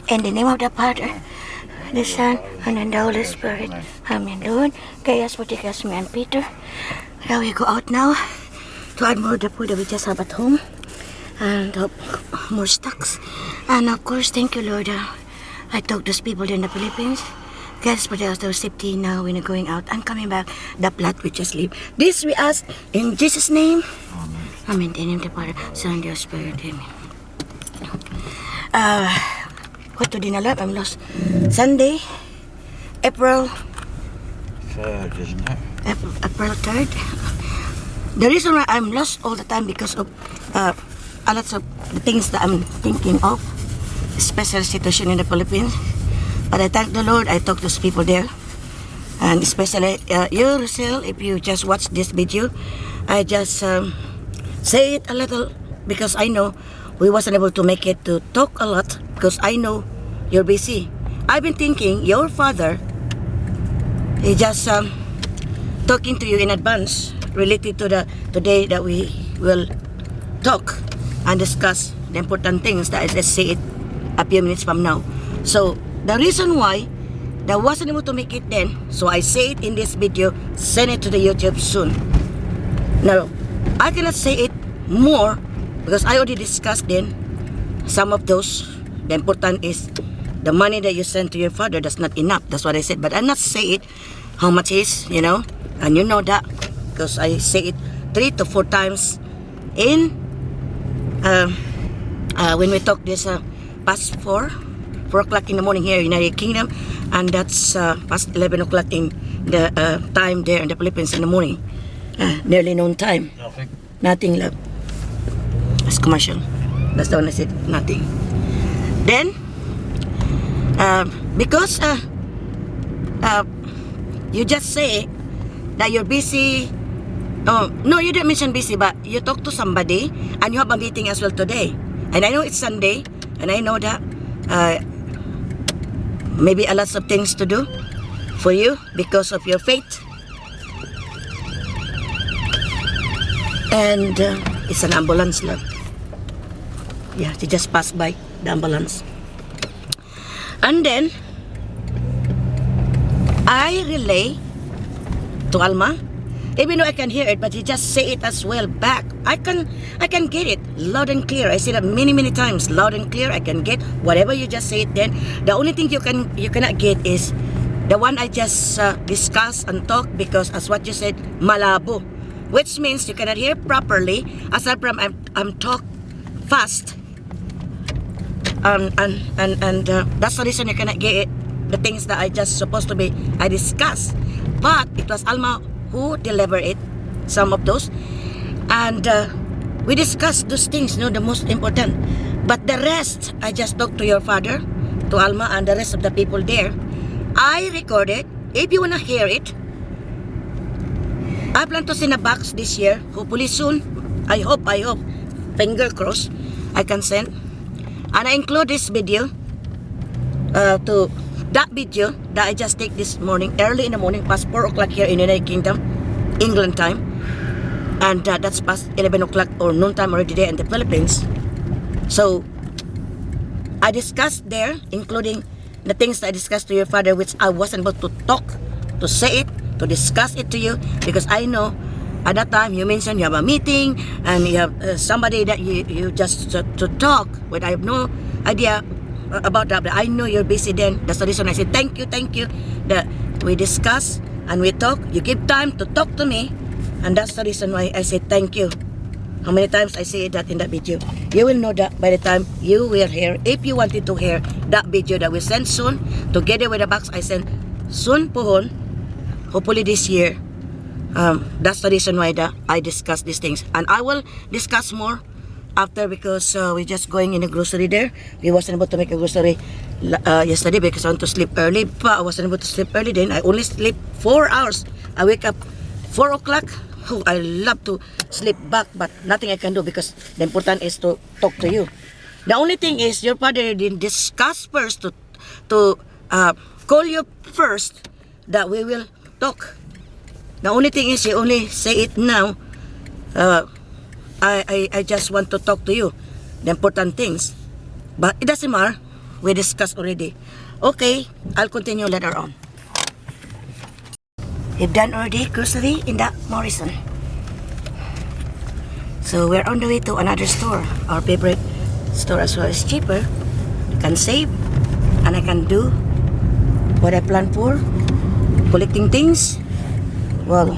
In the name of the Father, the Son, and the Holy Spirit. Amen. Lord, guide us, protect us, me and Peter. Now we go out now to add more the food that we just have at home. And more stocks. And of course, thank you, Lord. I talked to those people in the Philippines. Guys, for their safety now when you're going out and coming back. The blood we just leave. This we ask in Jesus' name. Amen. In the name of the Father, Son, and the Spirit. Amen. What to dinner love? I'm lost. Sunday, April 3rd, isn't it? April 3rd. The reason why I'm lost all the time because of a lot of things that I'm thinking of, special situation in the Philippines. But I thank the Lord, I talk to those people there. And especially you, Rosel, if you just watch this video, I just say it a little because I know we wasn't able to make it to talk a lot because I know you're busy. I've been thinking your father is just talking to you in advance related to the day that we will talk and discuss the important things that I just say it a few minutes from now. So the reason why I wasn't able to make it then, so I say it in this video, send it to the YouTube soon. Now, I cannot say it more because I already discussed then some of those. The important is the money that you send to your father, that's not enough. That's what I said. But I'm not say it how much is, you know, and you know that because I say it 3 to 4 times in when we talk this past 4 o'clock in the morning here in the United Kingdom, and that's past 11 o'clock in the time there in the Philippines in the morning, nearly noon time. Nothing love. It's commercial. That's the one I said. Nothing. Then because you just say that you're busy. Oh no, you didn't mention busy, but you talk to somebody and you have a meeting as well today. And I know it's Sunday, and I know that maybe a lot of things to do for you because of your faith. And it's an ambulance, love. Yeah, she just passed by the ambulance. And then I relay to Alma, even though I can hear it, but he just say it as well back. I can get it loud and clear. I say that many times, loud and clear. I can get whatever you just say it. Then the only thing you cannot get is the one I just discuss and talk, because as what you said, malabo, which means you cannot hear properly. Aside from I'm talk fast, and that's the reason you cannot get it, the things that I just supposed to be I discuss. But it was Alma who delivered it, some of those, and we discussed those things, you know, the most important. But the rest, I just talked to your father, to Alma, and the rest of the people there. I recorded. If you wanna hear it, I plan to send a box this year, hopefully soon. I hope, finger crossed, I can send. And I include this video to that video that I just take this morning, early in the morning, past 4 o'clock here in the United Kingdom, England time. And that's past 11 o'clock or noon time already there in the Philippines. So I discussed there, including the things that I discussed to your father, which I wasn't able to talk, to say it, to discuss it to you, because I know at that time you mentioned you have a meeting and you have somebody that you just to talk with. I have no idea about that, but I know you're busy then. That's the reason I said thank you that we discuss and we talk. You give time to talk to me, and that's the reason why I said thank you. How many times I say that in that video? You will know that by the time you will hear, if you wanted to hear that video that we send soon, together with the box I send soon pohon, hopefully this year. That's the reason why I discuss these things, and I will discuss more after, because we're just going in the grocery there. We wasn't able to make a grocery yesterday because I want to sleep early, but I wasn't able to sleep early then. I only sleep 4 hours. I wake up 4 o'clock. Oh, I love to sleep back, but nothing I can do because the important is to talk to you. The only thing is your father didn't discuss first to call you first that we will talk. The only thing is you only say it now. I just want to talk to you, the important things. But it doesn't matter We discussed already. Okay, I'll continue later on. We've done already grocery in that Morrison. So we're on the way to another store. Our favorite store as well is cheaper. I can save and I can do what I plan for. Collecting things. Well,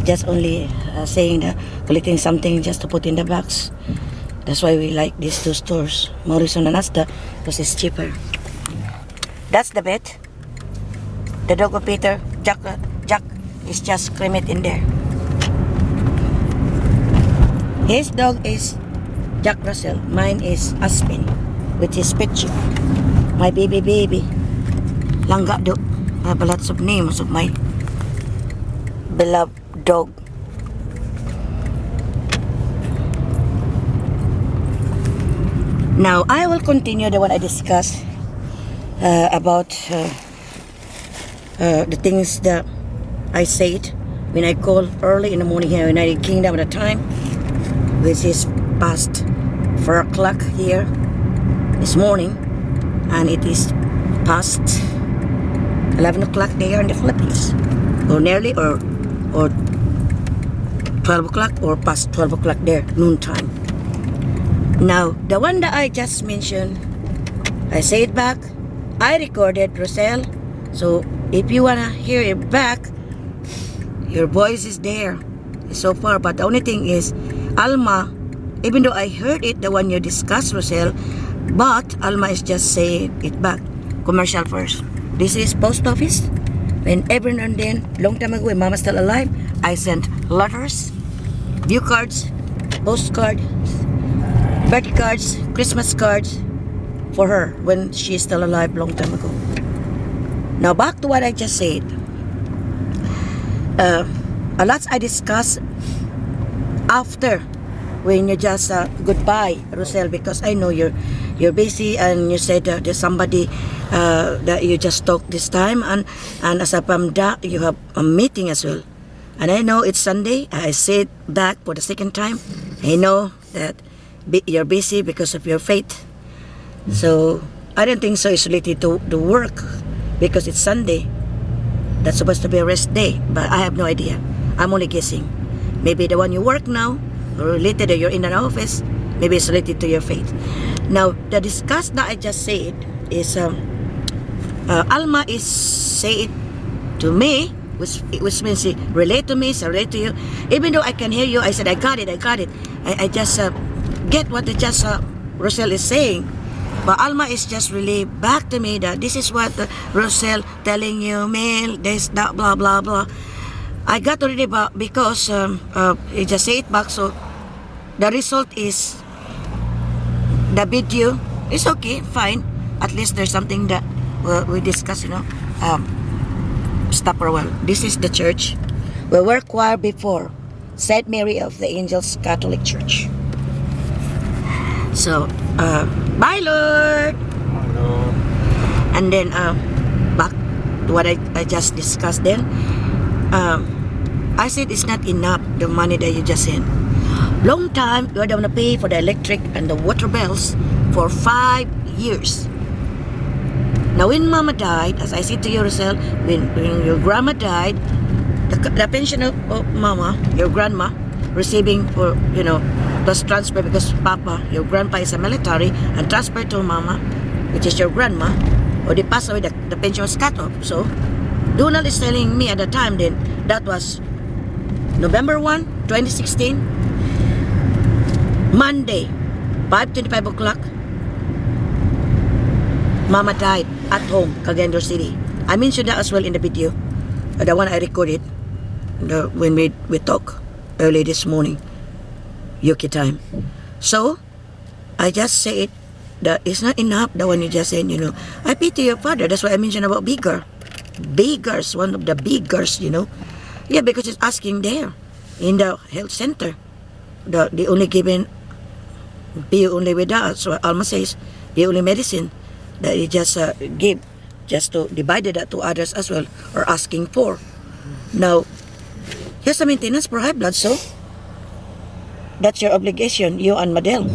just only saying that collecting something just to put in the box. That's why we like these two stores, Morrison and Asda, because it's cheaper. That's the bet. The dog of Peter, Jack is just cream it in there. His dog is Jack Russell. Mine is Aspen, which is Petchu. My baby. Langga do. I have lots of names of my beloved dog. Now I will continue the one I discussed about the things that I said when I called early in the morning here in United Kingdom at the time, which is past 4 o'clock here this morning, and it is past 11 o'clock there in the Philippines, or nearly, or 12 o'clock, or past 12 o'clock there, noontime. Now, the one that I just mentioned, I say it back, I recorded, Roselle, so if you wanna hear it back, your voice is there so far, but the only thing is, Alma, even though I heard it, the one you discussed, Roselle, but Alma is just saying it back. Commercial first. This is post office. When every now and then, long time ago, when Mama's still alive, I sent letters, view cards, postcards, birthday cards, Christmas cards for her when she's still alive long time ago. Now back to what I just said. A lot I discussed after when you just goodbye, Roselle, because I know you're busy, and you said there's somebody that you just talked this time, and aside from that, you have a meeting as well. And I know it's Sunday. I said back for the second time. I know that you're busy because of your faith. So I don't think so it's related to the work, because it's Sunday. That's supposed to be a rest day, but I have no idea. I'm only guessing. Maybe the one you work now, or related, or you're in an office, maybe it's related to your faith. Now, the discuss that I just said is Alma is saying to me, which means relate to me, so relate to you. Even though I can hear you, I said, I got it. I just get what the just Roselle is saying. But Alma is just really back to me that this is what Roselle telling you, Mel, this, that, blah, blah, blah. I got already back because he just say it back, so the result is the video is okay, fine. At least there's something that we discuss, stop for a while. This is the church. We were choir before, St. Mary of the Angels Catholic Church. So, bye Lord! Hello. And then, back to what I just discussed then. I said it's not enough, the money that you just sent. Long time, you're going to pay for the electric and the water bills for 5 years. Now, when Mama died, as I said to you, Roselle, when your grandma died, the pension of Mama, your grandma, receiving for, was transferred because Papa, your grandpa is a military, and transferred to Mama, which is your grandma, or they passed away, the pension was cut off. So, Donald is telling me at the time then, that was November 1, 2016, Monday, 5:25 o'clock, Mama died at home, Cagayan City. I mentioned that as well in the video, the one I recorded when we talk early this morning, UK time. So, I just said that it's not enough, the one you just said, I pity your father. That's why I mentioned about beggars, one of the beggars, Yeah, because it's asking there in the health center. The only given, be only with that. So Alma says, the only medicine that you just give, just to divide that to others as well, or asking for. Now, here's the maintenance for high blood, so that's your obligation, you and Madel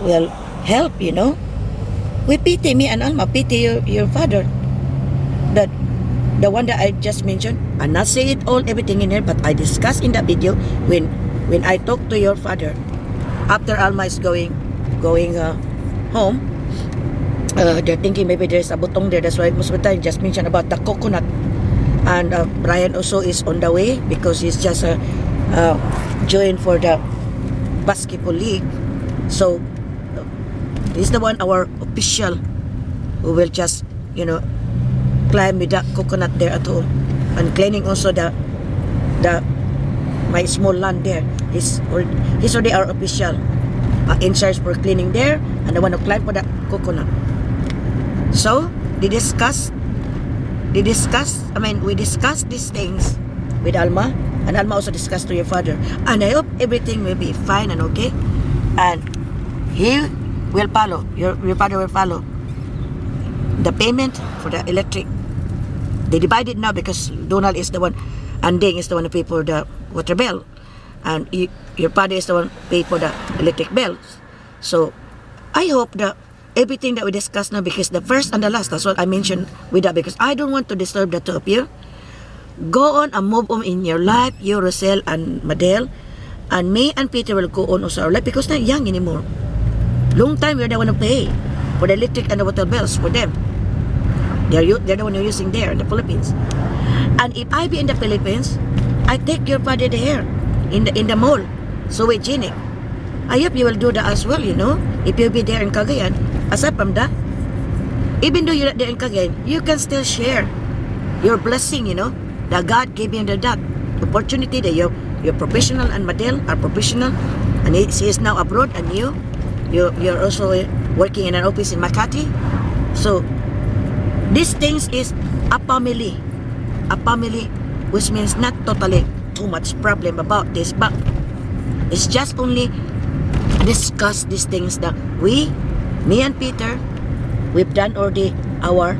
will help, We pity, me and Alma pity your father. The one that I just mentioned. I'm not saying it all, everything in here, but I discussed in that video when I talked to your father after Alma is going home. They're thinking maybe there's a butong there. That's why most of the time just mention about the coconut. And Brian also is on the way because he's just joined for the basketball league. So he's the one, our official, who will just climb with that coconut there at home and cleaning also the my small land there. He's already our official in charge for cleaning there, and the one who climb for the coconut. So we discussed these things with Alma, and Alma also discussed to your father, and I hope everything will be fine and okay, and he will follow, your father will follow the payment for the electric. They divide it now because Donald is the one, and Ding is the one who pay for the water bill, and your father is the one who pay for the electric bills. So I hope that everything that we discuss now, because the first and the last, that's what I mentioned with that, because I don't want to disturb the two of you. Go on and move on in your life, you, Rosel and Madel, and me and Peter will go on also our life because they're young anymore. Long time we're the one who pay for the electric and the water bills for them. They're the one who are using there in the Philippines. And if I be in the Philippines, I take your father there in the mall, so hygienic. I hope you will do that as well, if you be there in Cagayan. Aside from that, even though you're not there in Cagayan, you can still share your blessing, that God gave you that opportunity, that you're professional, and Madel are professional, and she is now abroad, and you're also working in an office in Makati. So these things is a family, which means not totally too much problem about this, but it's just only discuss these things that me and Peter, we've done already our,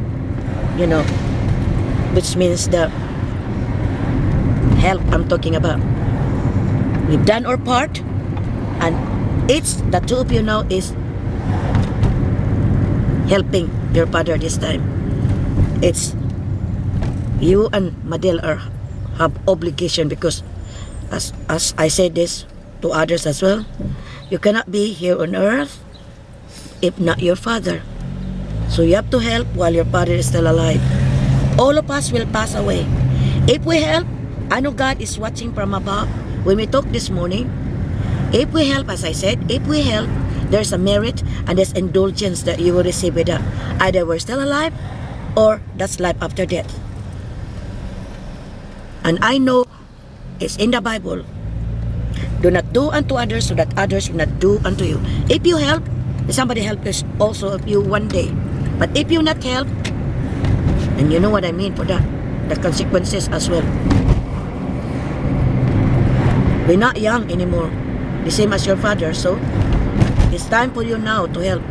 which means the help I'm talking about. We've done our part, and it's the two of you now is helping your father this time. It's you and Madel have obligation, because as I said this to others as well, you cannot be here on earth if not your father. So you have to help while your father is still alive. All of us will pass away. If we help, I know God is watching from above. When we talked this morning, if we help, as I said, if we help, there's a merit and there's indulgence that you will receive with that. Either we're still alive or that's life after death. And I know it's in the Bible. Do not do unto others so that others will not do unto you. If you help, somebody help us also of you one day. But if you not help, and you know what I mean for that, the consequences as well. We're not young anymore, the same as your father, so it's time for you now to help.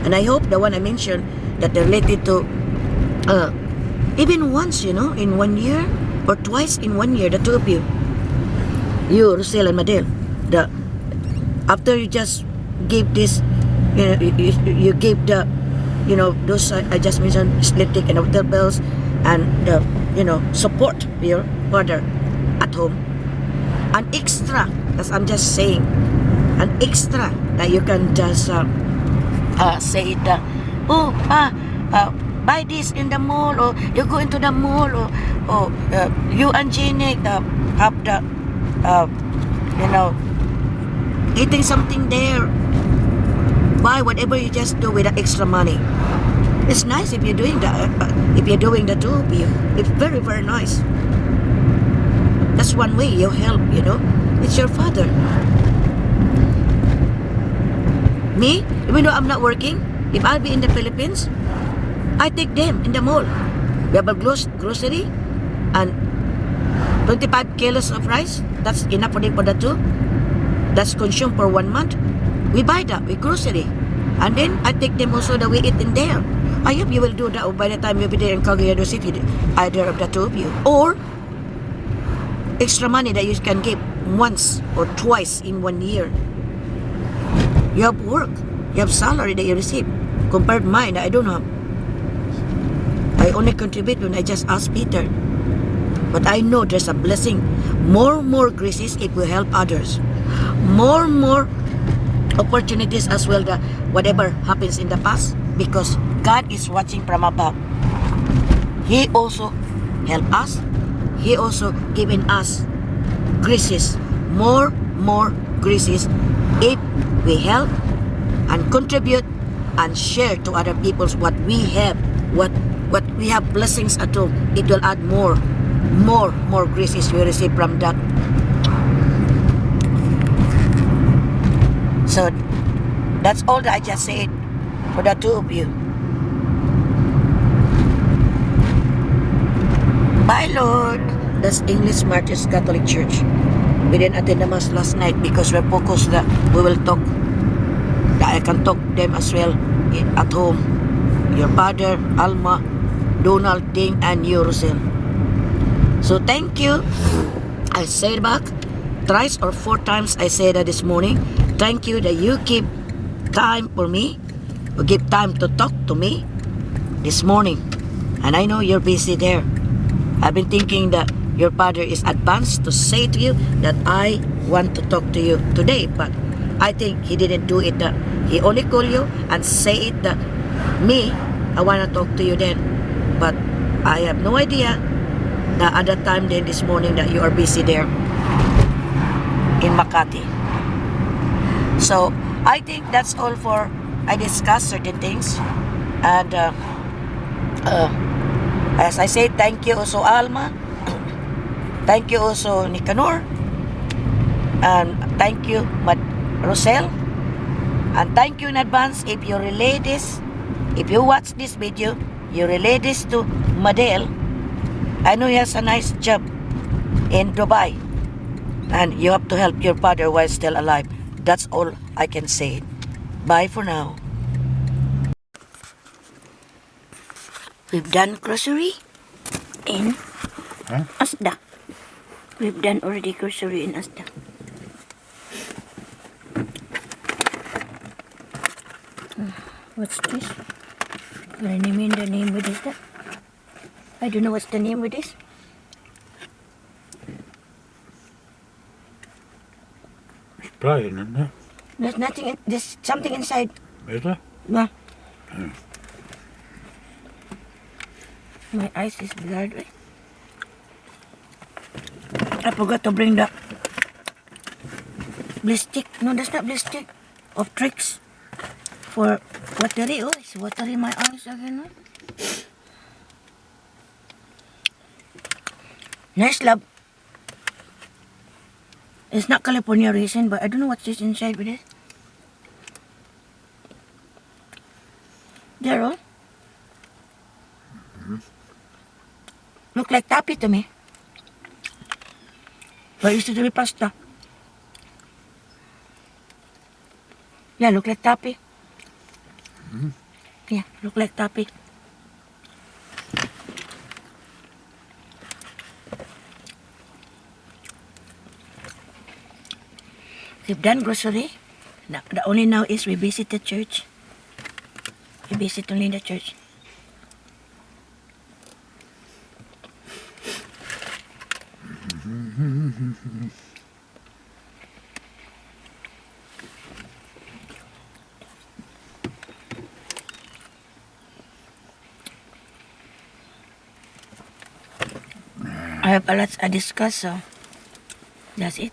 And I hope the one I mentioned that related to even once, in 1 year or twice in 1 year, the two of you, Rosel and Madel, after you just gave this, you gave the, those I just mentioned, electric and water bills, and the, support your father at home. An extra, as I'm just saying, an extra that you can just say it, buy this in the mall, or you go into the mall, or you and Jenny have the, eating something there. Buy whatever you just do with the extra money. It's nice if you're doing that. If you're doing the two of you, it's very, very nice. That's one way you help, It's your father. Me, even though I'm not working, if I'll be in the Philippines, I take them in the mall. We have a grocery and 25 kilos of rice. That's enough for them for the two. That's consumed for 1 month. We buy that with grocery. And then I take them also that we eat in there. I hope you will do that by the time you'll be there in Cagayan City, either of the two of you. Or extra money that you can give once or twice in 1 year. You have work. You have salary that you receive. compared mine, I don't have. I only contribute when I just ask Peter. But I know there's a blessing. More graces if we help others. More opportunities as well that whatever happens in the past, because God is watching from above. He also help us. He also given us graces. More graces if we help and contribute and share to other people's what we have, what we have blessings at home. It will add more graces we receive from that. So that's all that I just said for the two of you. Bye, Lord. That's English Martyrs Catholic Church. We didn't attend the mass last night because we're focused that we will talk, that I can talk them as well at home. Your father, Alma, Donald, Ding, and you, Rosel. So thank you. I said back thrice or 4 times I said that this morning. Thank you that you keep time for me, or give time to talk to me this morning. And I know you're busy there. I've been thinking that your father is advanced to say to you that I want to talk to you today, but I think he didn't do it. He only called you and say it that me, I want to talk to you then. But I have no idea that at that time then this morning that you are busy there in Makati. So I think that's all for I discussed certain things, and as I said, thank you also Alma, thank you also Nicanor, and thank you Rosel, and thank you in advance if you relay this, if you watch this video, you relay this to Madel. I know he has a nice job in Dubai, and you have to help your father while still alive. That's all I can say. Bye for now. We've done grocery in Asda. We've done already grocery in Asda. What's this? I name the name with this. I don't know what's the name with this. It's playing, isn't it? There's nothing. There's something inside. Is there? Yeah. Oh. My eyes is blurred. Right? I forgot to bring the blistick. No, that's not blistick. Of tricks for watery. Oh, it's watery my eyes again. No? Nice love. It's not California raisin, but I don't know what's this inside with it. There, oh. Look like tapi to me. But it used to be pasta. Yeah, look like tapi. Yeah, look like tapi. We've done grocery. The only now is we visit the church. We visit only the church. I have a lot to discuss, so that's it.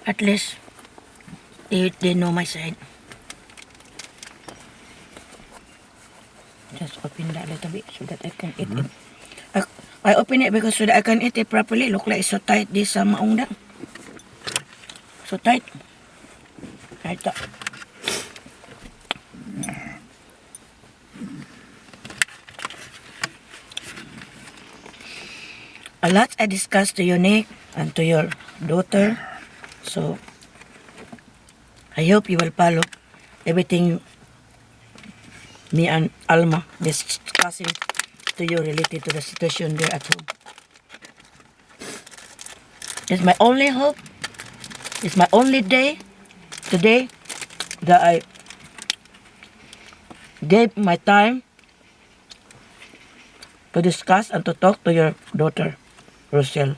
At least they know my side. Just open that a little bit so that I can eat it. I open it because so that I can eat it properly. Look like it's so tight this maong da. So tight. Right up. A lot I discussed to you, Nick, and to your daughter. So, I hope you will follow everything me and Alma discussing to you related to the situation there at home. It's my only hope. It's my only day today that gave my time to discuss and to talk to your daughter, Rochelle.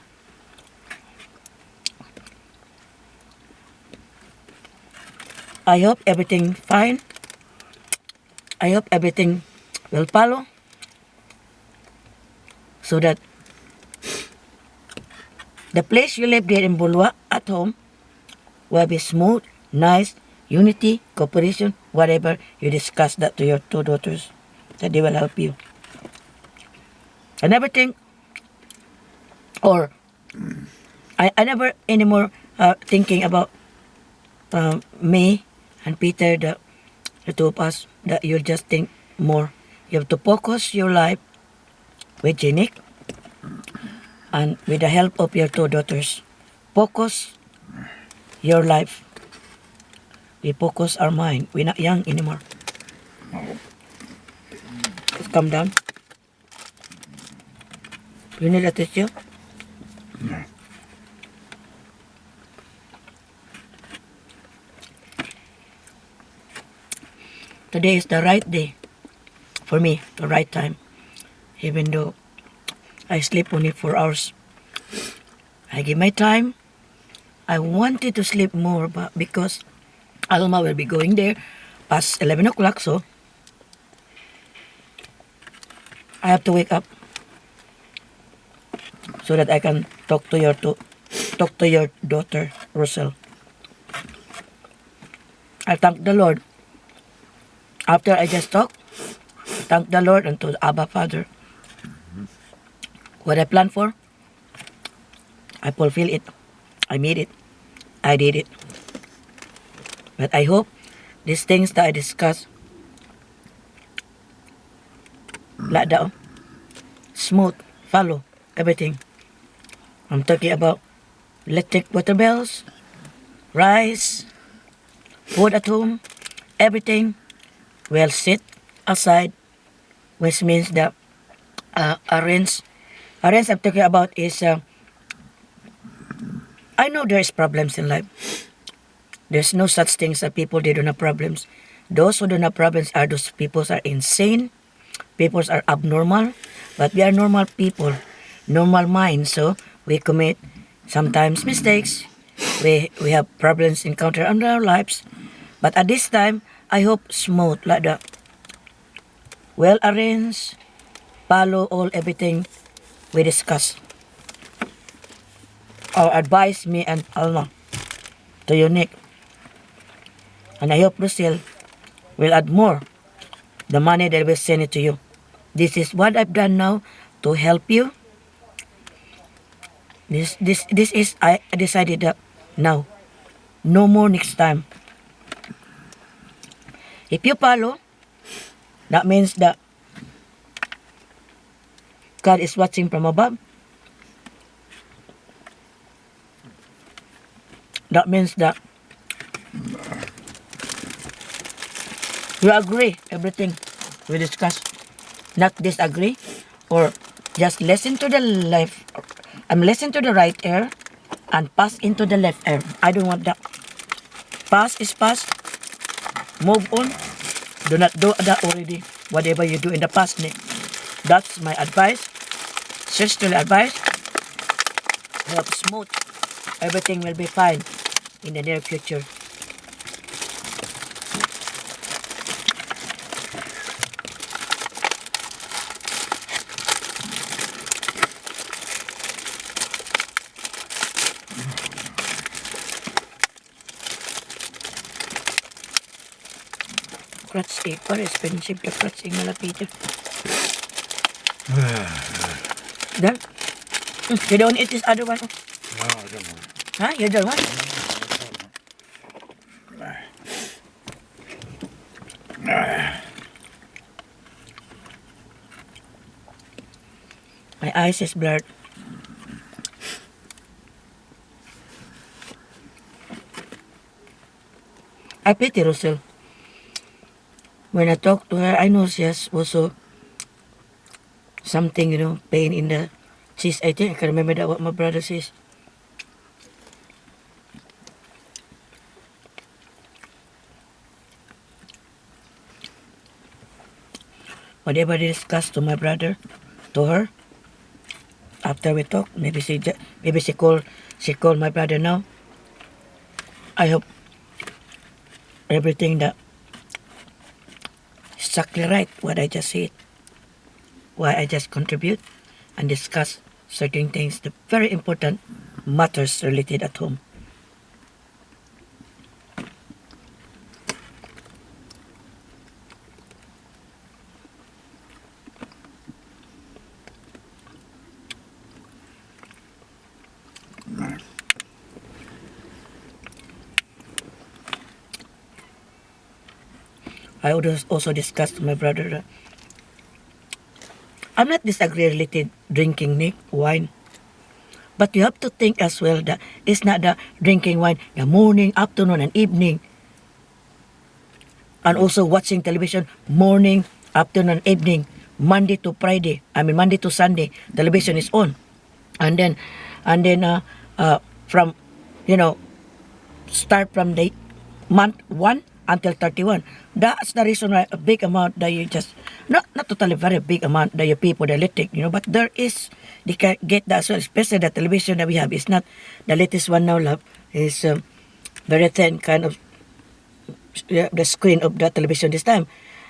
I hope everything fine. I hope everything will follow so that the place you live there in Bulwa at home will be smooth, nice, unity, cooperation, whatever you discuss that to your two daughters, that they will help you. I never think, or I never anymore thinking about me and Peter, the two of us, that you just think more. You have to focus your life with Jenik and with the help of your two daughters. Focus your life. We focus our mind. We're not young anymore. Just calm down. You need a tissue? No. Today is the right day for me, the right time. Even though I sleep only 4 hours. I give my time. I wanted to sleep more, but because Alma will be going there past 11 o'clock, so I have to wake up so that I can talk to your daughter, Rosel. I thank the Lord. After I just talk, thank the Lord and to the Abba Father. What I planned for, I fulfill it. I made it. I did it. But I hope these things that I discuss, like that, smooth, follow, everything. I'm talking about electric water bills, rice, food at home, everything will sit aside, which means that arrange I'm talking about is, I know there is problems in life. There's no such things as people, they don't have problems. Those who don't have problems are those people are insane, people are abnormal, but we are normal people, normal minds, so we commit sometimes mistakes. We have problems encountered in our lives, but at this time, I hope smooth like that. Well arranged, follow all everything we discuss. Or advise me and Alma to Unique. And I hope Lucille will add more the money that will send it to you. This is what I've done now to help you. This is I decided that now. No more next time. If you follow, that means that God is watching from above. That means that you agree everything we discuss, not disagree, or just listen to the left. Listen to the right ear and pass into the left ear. I don't want that. Pass is pass. Move on. Do not do that already. Whatever you do in the past, that's my advice. Seriously advice. Help smooth. Everything will be fine in the near future. Crutch tape, very expensive the crutch in Malapita. Then, you don't eat this other one? No, I don't want it. Huh? You don't want? My eyes is blurred. I pity Rosel. When I talk to her, I know she has also something, pain in the chest. I think I can remember that what my brother says. whatever they discussed to my brother, to her, after we talk, maybe she call my brother now. I hope everything that exactly right what I just said, why I just contribute and discuss certain things, the very important matters related at home. I also discussed with my brother that I'm not disagree related drinking wine, but you have to think as well that it's not the drinking wine the morning, afternoon, and evening, and also watching television morning, afternoon, evening, Monday to Friday. I mean Monday to Sunday, television is on, and then from you know start from the month 1 until 31. That's the reason why a big amount that you just not totally very big amount that you pay for the electric, but there is they can get that as well, especially the television that we have is not the latest one now, love, is very thin kind of the screen of the television this time.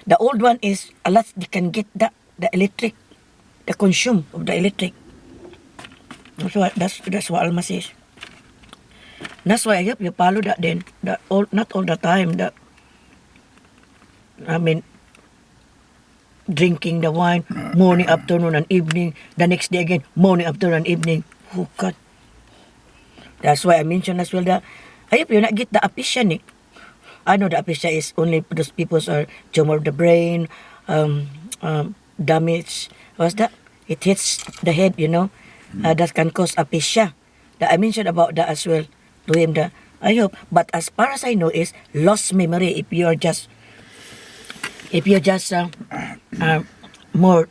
The old one is a lot they can get the electric, the consume of the electric. That's what Alma says. That's why I hope you follow that then. Not all the time. I mean, drinking the wine morning, afternoon, and evening. The next day again, morning, afternoon, and evening. Oh God. That's why I mentioned as well that I hope you not get the aphasia. I know the aphasia is only those people are tumor of the brain, damage. What's that? It hits the head, that can cause aphasia. That I mentioned about that as well to him. That I hope, but as far as I know, is lost memory if you're just more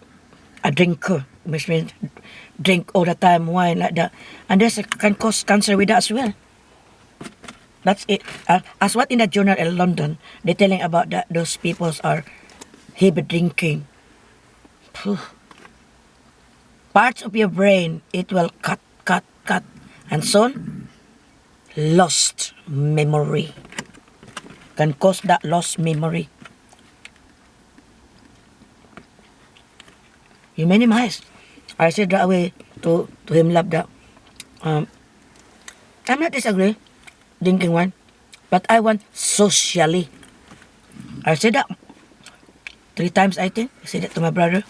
a drinker, which means drink all the time wine like that, and this can cause cancer with that as well. That's it. As what in the journal in London, they're telling about that those people are heavy drinking. Phew. Parts of your brain, it will cut, and soon, lost memory. Can cause that lost memory. You minimize. I said that way to him, love, that I'm not disagree drinking wine, but I want socially. I said that 3 times, I think. I said that to my brother.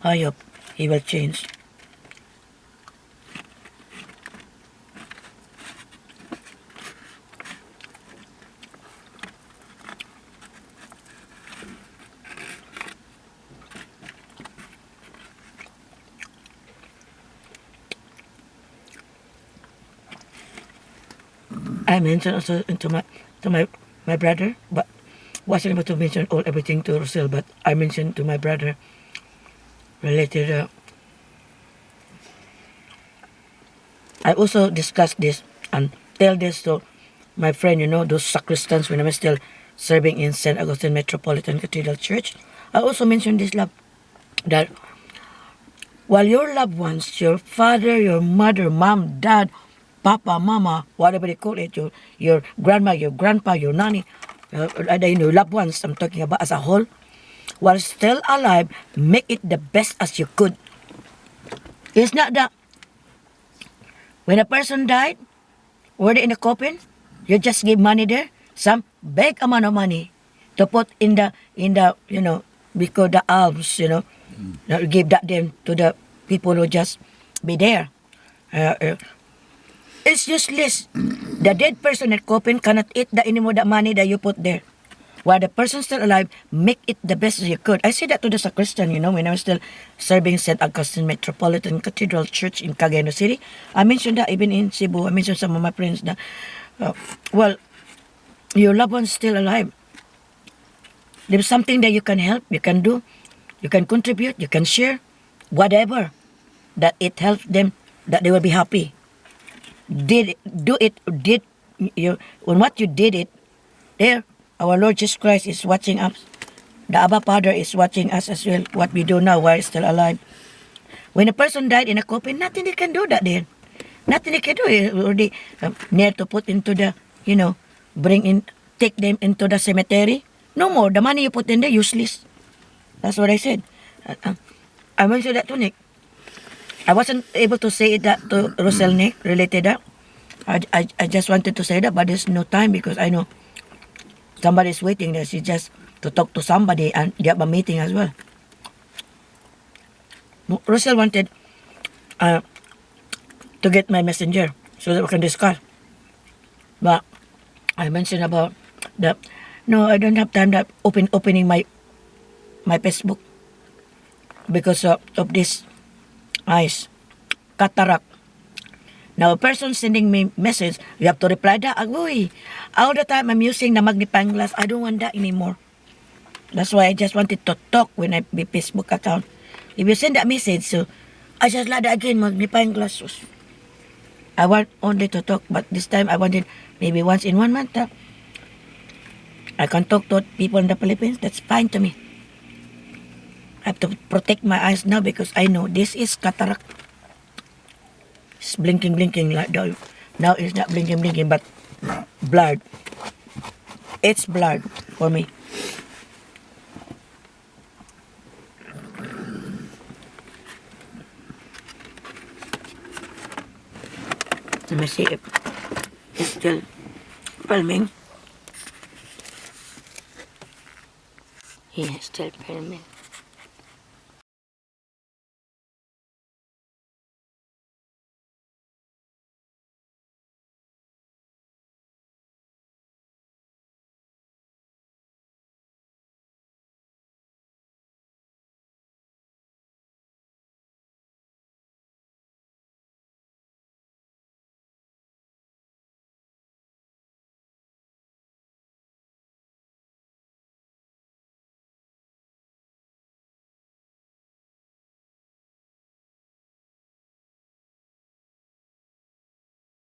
I hope he will change. I mentioned also to my brother, but wasn't able to mention everything to Rosel, but I mentioned to my brother related. I also discussed this and tell this to my friend, those sacristans when I was still serving in St. Augustine Metropolitan Cathedral Church. I also mentioned this, love, that while your loved ones, your father, your mother, mom, dad, papa, mama, whatever they call it, your grandma, your grandpa, your nanny, your loved ones, I'm talking about as a whole, while still alive, make it the best as you could. It's not that when a person died, already in the coffin, you just give money there, some big amount of money to put in the because the alms, give that them to the people who just be there. It's useless. The dead person at coffin cannot eat anymore the money that you put there. While the person still alive, make it the best as you could. I said that to the sacristan, when I was still serving St. Augustine Metropolitan Cathedral Church in Cagayan City. I mentioned that even in Cebu. I mentioned some of my friends that, your loved one's still alive. There's something that you can help, you can do, you can contribute, you can share, whatever, that it helps them, that they will be happy. When what you did it, There, our Lord Jesus Christ is watching us. The Abba Father is watching us as well, what we do now while still alive. When a person died in a coffin, nothing they can do that then. Nothing they can do. Already near to put into the, take them into the cemetery. No more. The money you put in there, useless. That's what I said. I mentioned that to Nick. I wasn't able to say that to Rosel Nick, related that. I just wanted to say that, but there's no time because I know somebody's waiting there. She just to talk to somebody and they have a meeting as well. Rosel wanted to get my messenger so that we can discuss. But I mentioned about that. No, I don't have time that opening my Facebook because of this eyes cataract. Now, a person sending me message, you have to reply that. Agoy, all the time I'm using the magnifying glass. I don't want that anymore. That's why I just wanted to talk when I be Facebook account. If you send that message, so I just like that again, magnifying glasses. I want only to talk, but this time I wanted maybe once in 1 month. I can talk to people in the Philippines. That's fine to me. I have to protect my eyes now because I know this is cataract. It's blinking like that. Now it's not blinking, but blurred. It's blurred for me. Let me see if it's still filming. Yeah, it's still filming.